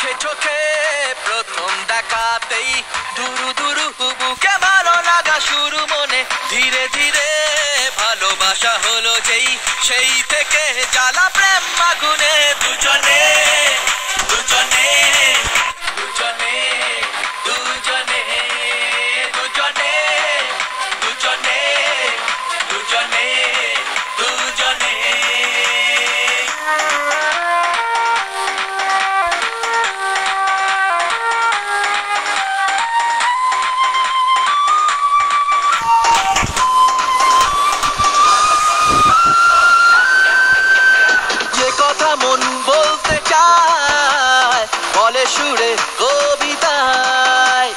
চোখে চোখে প্রথম দেখাতেই দুরু দুরু বুকে ভালো লাগা শুরু মনে ধীরে ধীরে ভালোবাসা হলো যেই সেই থেকে জ্বালা প্রেম আগুনে দুজনে দুজনে দুজনে দুজনে দুজনে দুজনে দুজনে দুজনে মন বলতে চায় বলে সুরে কবিতায়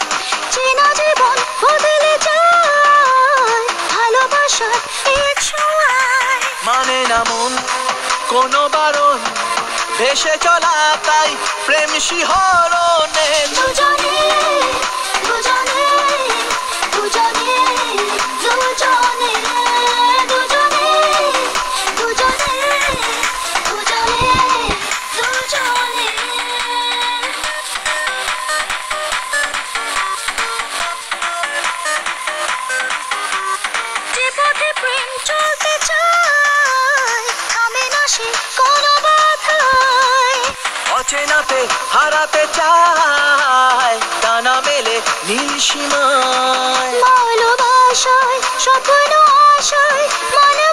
চেনা জীবন বদলে যায় ভালোবাসার এক ছোঁয়ায় মানে না মন কোনো বারণ ভেসে চলা তাই প্রেম শিহরণে দুজনে দুজনে দুজনে দুজনে দুজনে দুজনে যে পথে প্রেম চলতে চায় থামে না সে কোনো বাধায় অচেনাতে হারাতে চায় টানা মেলে নীল সীমায় ভালোবাসায় স্বপ্ন আশায় মনে